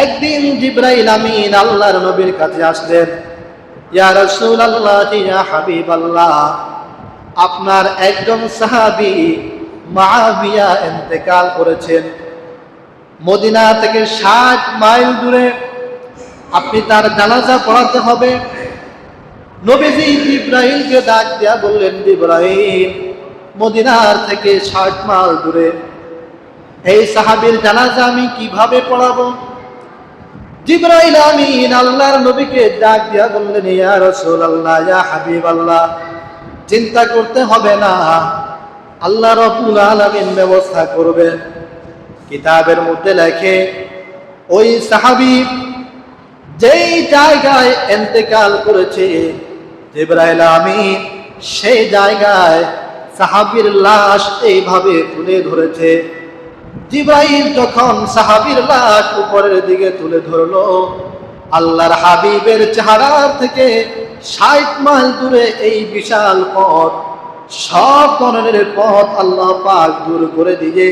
একদিন জিবরাইল আমিন আল্লাহর নবীর কাছে আসলেন। ইয়া রাসূলুল্লাহ, ইয়া হাবিবাল্লাহ, আপনার একজন সাহাবী মুআবিয়া ইন্তেকাল করেছেন। মদিনা থেকে 60 মাইল দূরে আপনি তার জানাজা পড়াতে হবে। নবীজি জিবরাইলকে ডাক দিয়া বললেন, জিবরাইল, মদিনার থেকে 60 মাইল দূরে এই সাহাবীর জানাজা আমি কিভাবে পড়াবো? জিবরাইল আমিন আল্লাহর নবীকে ডাক দিয়া বললেন, ইয়া রাসূলুল্লাহ, ইয়া হাবিবাল্লাহ, চিন্তা করতে হবে না, আল্লাহ রাব্বুল আলামিন ব্যবস্থা করবেন। কিতাবের মধ্যে লেখে, ওই সাহাবী যেই জায়গায় ইন্তেকাল করেছে, জিবরাইল আমিন সেই জায়গায় সাহাবীর লাশ এইভাবে তুলে ধরেছে। জিবরাইল যখন সাহাবীর লাশ উপরের দিকে তুলে ধরলো, আল্লাহর হাবিবের চেহারার থেকে 60 মাইল দূরে এই বিশাল পথ, সব ধরনের পথ আল্লাহ পাক দূর করে দিয়ে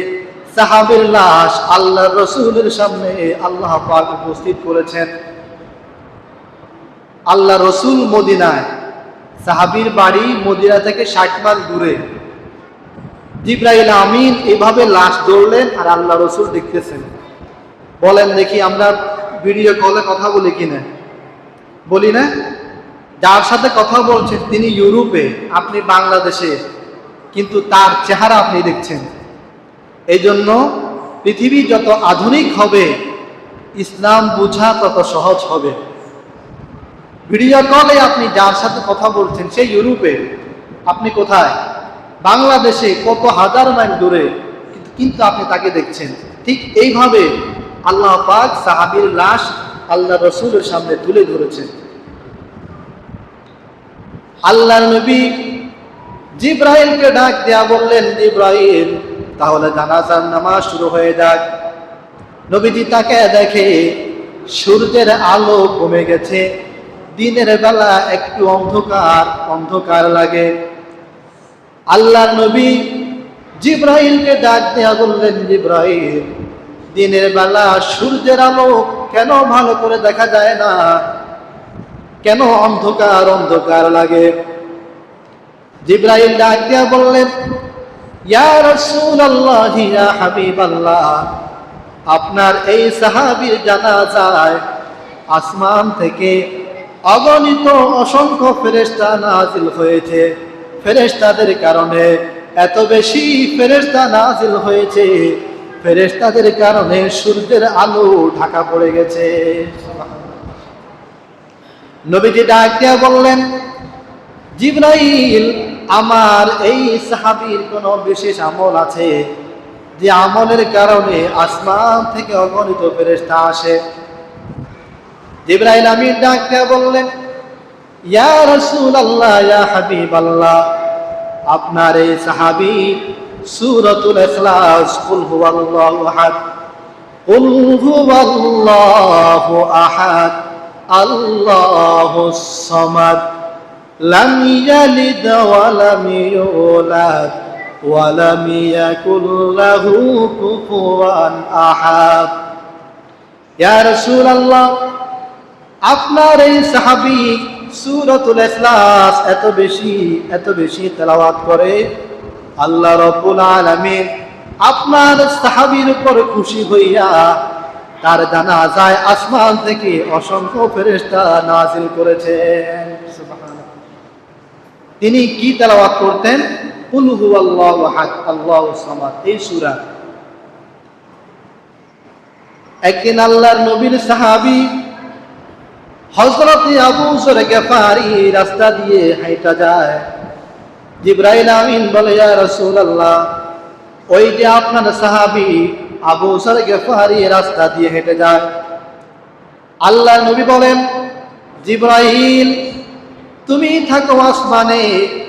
সাহাবীর লাশ আল্লাহর রাসূলের সামনে আল্লাহ পাক উপস্থিত করেছেন। আল্লাহ রাসূল মদিনায়, সাহাবীর বাড়ি মদিনা থেকে 60 মাইল দূরে। জিবরাইল আমিন এভাবে লাশ ধরলেন আর আল্লাহ রাসূল দেখতেছেন। বলেন দেখি, আমরা ভিডিও কলে কথা বলি কিনা? বলি না? যার সাথে কথা বলছেন তিনি ইউরোপে, আপনি বাংলাদেশে, কিন্তু তার চেহারা আপনি দেখছেন। এই জন্য পৃথিবী যত আধুনিক হবে, ইসলাম বোঝা তত সহজ হবে। ভিডিও কলে আপনি যার সাথে কথা বলছেন সে ইউরোপে, আপনি কোথায়? বাংলাদেশে, কত হাজার মাইল দূরে, কিন্তু আপনি তাকে দেখছেন। ঠিক এইভাবে আল্লাহ পাক সাহাবীর লাশ আল্লাহ রাসূলের সামনে তুলে ধরেছেন। আল্লাহর নবী জিবরাইলকে ডাক দেয়া বললেন, জিবরাইল, তাহলে জানাজার নামাজ শুরু হয়ে যাক। নবীজি তাকে দেখে সূর্যের আলো কমে গেছে, দিনের বেলা একটু অন্ধকার অন্ধকার লাগে। আল্লাহর নবী জিবরাইলকে ডাক দেয়া বললেন, জিবরাইল, দিনের বেলা সূর্যের আলো কেন ভালো করে দেখা যায় না? কেন অন্ধকার অন্ধকার লাগে? জিবরাইল ডাক দেয়া বললেন, ইয়া রাসূলুল্লাহ, ইয়া হাবিবাল্লাহ, আপনার এই সাহাবীর জানাজায় আসমান থেকে অগণিত অসংখ্য ফেরেশতা নাজিল হয়েছে। ফেরেশতাদের কারণে এত বেশি ফেরেশতা নাজিল হয়েছে, ফেরেশতাদের কারণে সূর্যের আলো ঢাকা পড়ে গেছে। নবীজি ডাক দিয়া বললেন, জিবরাইল, আমার এই সাহাবীর কোন বিশেষ আমল আছে যে আমলের কারণে আসমান থেকে অগণিত ফেরেশতা আসে? জিবরাইল আমিন ডাক দিয়া বললেন, ইয়া রাসূলুল্লাহ, ইয়া হাবিবাল্লাহ, আপনার এই সাহাবী সূরাতুল ইখলাস, কুল হুয়াল্লাহু আহাদ, কুল হুয়াল্লাহু আহাদ, আল্লাহুস সামাদ, লাম ইয়ালিদ ওয়া লাম ইউলাদ ওয়া লাম ইয়াকুল লাহু কুফুয়ান আহাদ। ইয়া রাসূলুল্লাহ, আপনার এই সাহাবী সূরাতুল ইখলাস এত বেশি তেলাওয়াত করে, আল্লাহ রাব্বুল আলামিন আপনার সাহাবীর উপর খুশি হইয়া তার জানাজায় আসমান থেকে অসংখ্য ফেরেশতা নাজিল করেছেন। সুবহানাল্লাহ। তিনি কি তেলাওয়াত করতেন? কুল হুয়াল্লাহু আহাদ, আল্লাহুস সামাদ, এই সূরা। একদিন আল্লাহর নবীর সাহাবী হযরত আবু যর গফারি রাস্তা দিয়ে হাঁটা যায়। জিবরাইল আমিন বলে, ইয়া রাসূলুল্লাহ, ওই যে আপনার সাহাবী আবু যর গফারি রাস্তা দিয়ে হেঁটে যায়। আল্লাহর নবী বলেন, জিবরাইল, তুমি থাকো আসমানে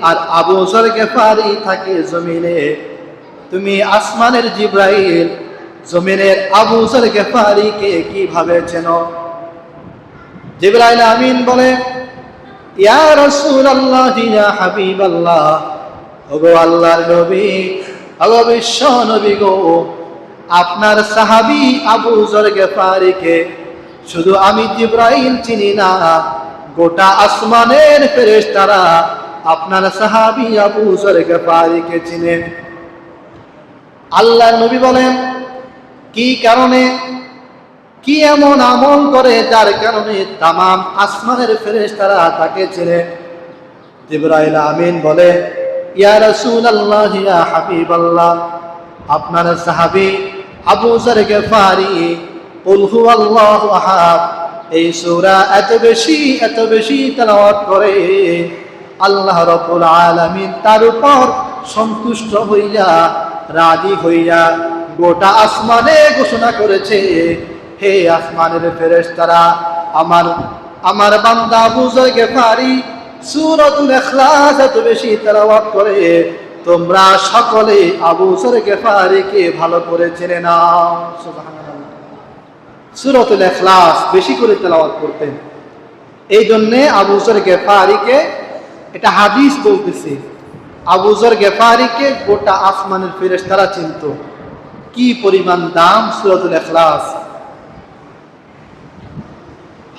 আর আবু যর গফারি থাকে জমিনে। তুমি আসমানের জিবরাইল, জমিনের আবু যর গফারিকে কিভাবে চেনো? জিবরাইল আমিন বলে, ইয়া রাসূলুল্লাহ, ইয়া হাবিবাল্লাহ, ওগো আল্লাহর নবী, ওগো বিশ্ব নবী গো, আপনার সাহাবী আবু যর গফারিকে শুধু আমি জিবরাইল চিনি না, গোটা আসমানের ফেরেশতারা আপনার সাহাবী আবু যর গফারিকে চিনেন। আল্লাহর নবী বলেন, কি কারণে, কি এমন আমল করে যার কারণে তামাম আসমানের ফেরেশতারা তাকে চেনে? জিবরাইল আমিন বলে, ইয়া রাসূলুল্লাহ, ইয়া হাবিবাল্লাহ, আপনার সাহাবী আবু যর গফারি কুল হুয়াল্লাহু আহাদ এই সূরা এত বেশি তেলাওয়াত করে আল্লাহ রাব্বুল আলামিন তার উপর সন্তুষ্ট হইয়া, রাজি হইয়া গোটা আসমানে ঘোষণা করেছে, হে আসমানের ফেরেশতারা, আমার বান্দা আবু যর গফারি সূরাতুল ইখলাস এত বেশি তেলাওয়াত করে, তোমরা সকলে আবু যর গফারিকে ভালো করে চেনে নাও। সুবহানাল্লাহ। সূরাতুল ইখলাস বেশি করে তেলাওয়াত করতেন। এই জন্যে আবু যর গফারিকে, এটা হাদিস বলতেছে, আবু যর গফারিকে গোটা আসমানের ফেরেশতারা চিনত। কি পরিমাণ দাম সূরাতুল ইখলাস!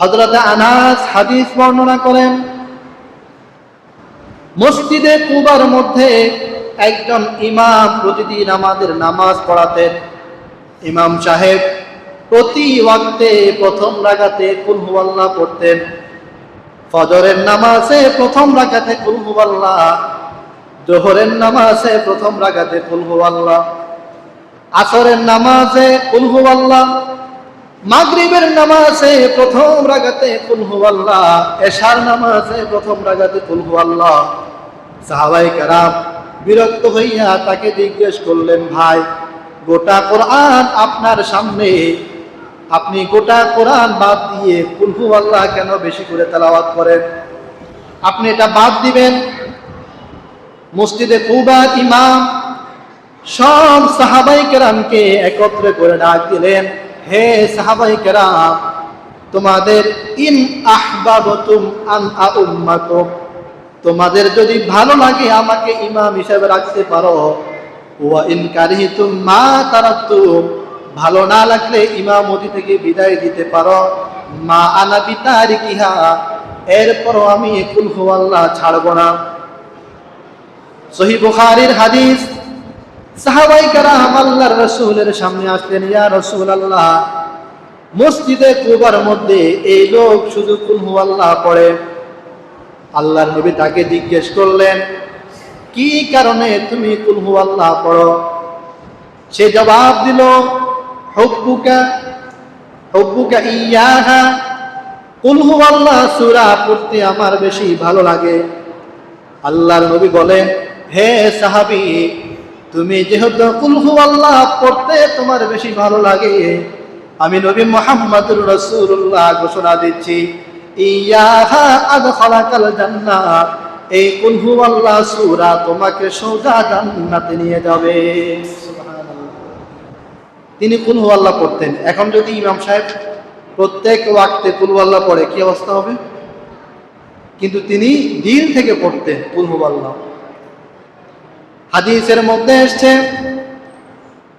হযরত আনাস হাদিস বর্ণনা করেন, মসজিদে কুবার মধ্যে একজন ইমাম প্রতিদিন আমাদের নামাজ পড়াতেন। ইমাম সাহেব প্রতি ওয়াক্তে প্রথম রাকাতে কুল হুয়াল্লাহ পড়তেন। ফজরের নামাজে প্রথম রাকাতে কুল হুয়াল্লাহ, জোহরের নামাজে প্রথম রাকাতে কুল হুয়াল্লাহ, আসরের নামাজে কুল হুয়াল্লাহ, মাগরিবের নামাজে প্রথম রাকাতে কুল হুয়াল্লাহ, এশার নামাজে প্রথম রাকাতে কুল হুয়াল্লাহ। সাহাবায়ে কেরাম বিরক্ত হইয়া তাকে জিজ্ঞেস করলেন, ভাই, গোটা কোরআন আপনার সামনে, আপনি গোটা কোরআন বাদ দিয়ে কুল হুয়াল্লাহ কেন বেশি করে তেলাওয়াত করেন? আপনি এটা বাদ দিবেন? মসজিদে কুবার ইমাম সব সাহাবায়ে কেরামকে একত্রে করে ডাক দিলেন, হে সাহাবায়ে কেরাম, তোমাদের ইন আহবাবতুম আন আউম্মাকুম, তোমাদের যদি ভালো লাগে আমাকে ইমাম হিসেবে রাখতে পারো, ওয়া ইন কারিহতুম মা তারাকতুম, ভালো না লাগলে ইমামতি থেকে বিদায় দিতে পারো, মা আনা বিতারিকিহা, এরপরও আমি কুল হুয়াল্লাহ ছাড়ব না। সহিহ বুখারীর হাদিস। সাহাবায়ে কেরাম আল্লাহর রাসূলের সামনে আসলেন, ইয়া রাসূলুল্লাহ, মসজিদে কুবার মধ্যে এই লোক শুধু কুল হুয়াল্লাহ পড়ে। আল্লাহর নবী তাকে জিজ্ঞেস করলেন, কি কারণে তুমি কুল হুয়াল্লাহ পড়ো? সে জবাব দিল, হুব্বুকা ইয়াহা, কুল হুয়াল্লাহ সূরা পড়তে আমার বেশি ভালো লাগে। আল্লাহর নবী বলেন, হে সাহাবী, তুমি যেহেতু কুল হুয়াল্লাহ পড়তে তোমার বেশি ভালো লাগে, আমি নবী মুহাম্মদুর রাসূলুল্লাহ ঘোষণা দিচ্ছি, ইয়াহা আদখালাকাল জান্নাহ, এই কুল হুয়াল্লাহ সূরা তোমাকে সোজা জান্নাতে নিয়ে যাবে। সুবহানাল্লাহ। তিনি কুল হুয়াল্লাহ পড়তেন। এখন যদি ইমাম সাহেব প্রত্যেক ওয়াক্তে কুল হুয়াল্লাহ পড়ে কি অবস্থা হবে? কিন্তু তিনি দিল থেকে পড়তেন কুল হুয়াল্লাহ। হাদিসের মধ্যে এসেছে,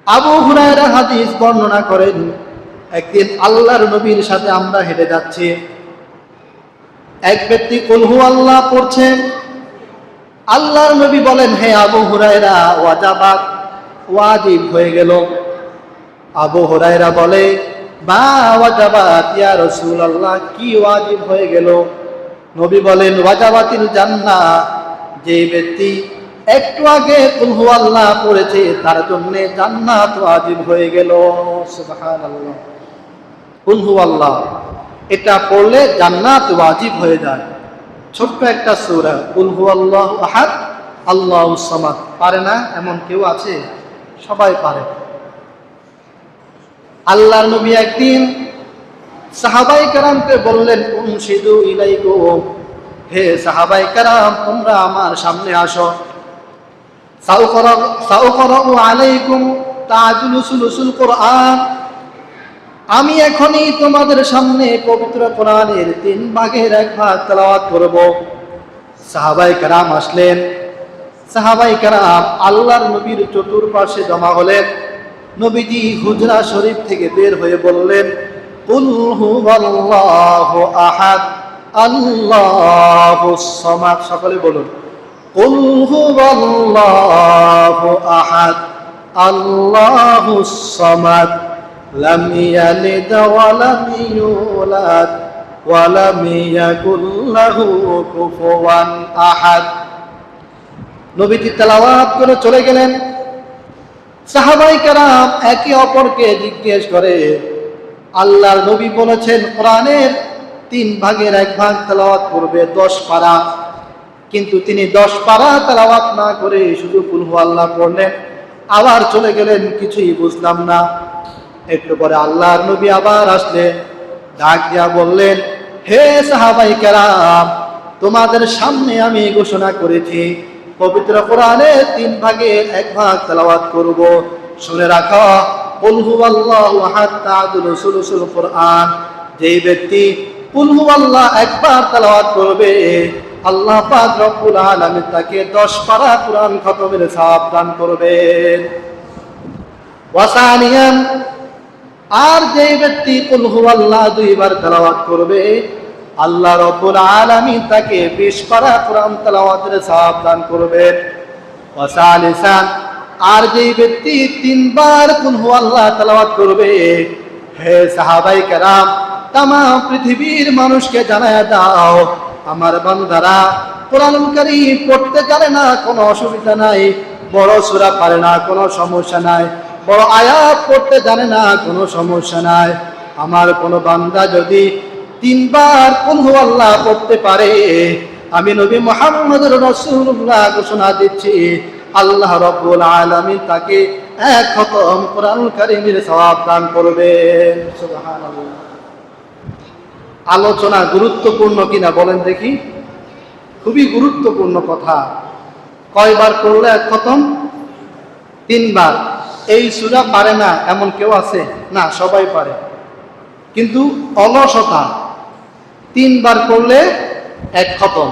আবু হুরায়রা হাদিস বর্ণনা করেন, একদিন আল্লাহর নবীর সাথে আমরা হেঁটে যাচ্ছি, এক ব্যক্তি কুল হুয়াল্লাহ পড়ছেন। আল্লাহর নবী বলেন, হে আবু হুরায়রা, ওয়াজাবাত, ওয়াজিব হয়ে গেল। আবু হুরায়রা বলে, বা ওয়াজাবাত ইয়া রাসূলুল্লাহ, কি ওয়াজিব হয়ে গেল? নবী বলেন, ওয়াজাবাতিল জান্নাহ, যে ব্যক্তি একটু আগে কুল হুয়াল্লাহ পড়েছে তার জন্য জান্নাত ওয়াজিব হয়ে গেল। সুবহানাল্লাহ। কুল হুয়াল্লাহ এটা পড়লে জান্নাত ওয়াজিব হয়ে যায়। ছোট্ট একটা সূরা, কুল হুয়াল্লাহু আহাদ আল্লাহুস সামাদ। পারে না এমন কেউ আছে? সবাই পারে। আল্লাহর নবী একদিন সাহাবায়ে কেরামকে বললেন, উনশিদু ইলাইকুম, হে সাহাবায়ে কেরাম, তোমরা আমার সামনে আসো। সাউকরাউ আলাইকুম তাজুলুসুল কুরআন, আমি এখনই তোমাদের সামনে পবিত্র কোরআনের 3 ভাগের 1 ভাগ তেলাওয়াত করব। সাহাবায়ে কেরাম আসলেন। সাহাবায়ে কেরাম আল্লাহর নবীর চতুর্পাশে জমা হলেন। নবীজি হুজরা শরীফ থেকে বের হয়ে বললেন, কুল হুয়াল্লাহু আহাদ আল্লাহুস সামাদ। সকলে বলুন কুল হুয়াল্লাহু আহাদ আল্লাহুস সামাদ লাম ইয়ালিদ ওয়া লাম ইউলাদ ওয়া লাম ইয়াকুল লাহু কুফুয়ান আহাদ। নবীজি তেলাওয়াত করে চলে গেলেন। সাহাবায়ে কেরাম একে অপরকে জিজ্ঞেস করে, আল্লাহর নবী বলেছেন কোরআনের 3 ভাগের 1 ভাগ তেলাওয়াত করবে 10 পারা, কিন্তু তিনি 10 পারা তেলাওয়াত না করে শুধু কুল হুয়াল্লাহ পড়লেন, আবার চলে গেলেন, কিছুই বুঝলাম না। একটু পরে আল্লাহর নবী আবার আসলেন, ডাক দিয়া বললেন, হে সাহাবায়ে কেরাম, তোমাদের সামনে আমি ঘোষণা করেছি পবিত্র কোরআনের 3 ভাগের 1 ভাগ তেলাওয়াত করব, শুনে রাখো কুল হুয়াল্লাহু আহাদ তাআদুল সুলুসুল কোরআন। যেই ব্যক্তি কুল হুয়াল্লাহ একবার তেলাওয়াত করবে, আল্লাহ পাক রব্বুল আলামিন তাকে 10 পারা কোরআন খতমের সওয়াব দান করবেন। ওয়াসানিয়ান, আর যেই ব্যক্তি কুল হুয়াল্লাহ 2 বার তেলাওয়াত করবে, আল্লাহ রব্বুল আলামিন তাকে 20 পারা কোরআন তেলাওয়াতের সওয়াব দান করবেন। ওয়াসালিসান, আর যেই ব্যক্তি 3 বার কুল হুয়াল্লাহ তেলাওয়াত করবে, হে সাহাবায়ে কেরাম, तमाम পৃথিবীর মানুষকে জানায়া দাও, আমার বান্দারা কোরআনুল কারীম পড়তে জানে না, কোনো অসুবিধা নাই, বড় সূরা পারে না, কোনো সমস্যা নাই, বড় আয়াত পড়তে জানে না, কোনো সমস্যা নাই, আমার কোনো বান্দা যদি 3 বার কুল হুয়াল্লাহ পড়তে পারে, আমি নবী মুহাম্মদুর রাসূলুল্লাহ ঘোষণা দিচ্ছি, আল্লাহ রাব্বুল আলামিন তাকে 1 খতম কোরআনুল কারীমের সওয়াব দান করবেন। সুবহানাল্লাহ। আলোচনা গুরুত্বপূর্ণ কিনা বলেন দেখি? খুবই গুরুত্বপূর্ণ কথা। কয়বার করলে 1 খতম? 3 বার। এই সূরা পারে না এমন কেউ আছে? না, সবাই পারে, কিন্তু অলসতা। 3 বার করলে 1 খতম।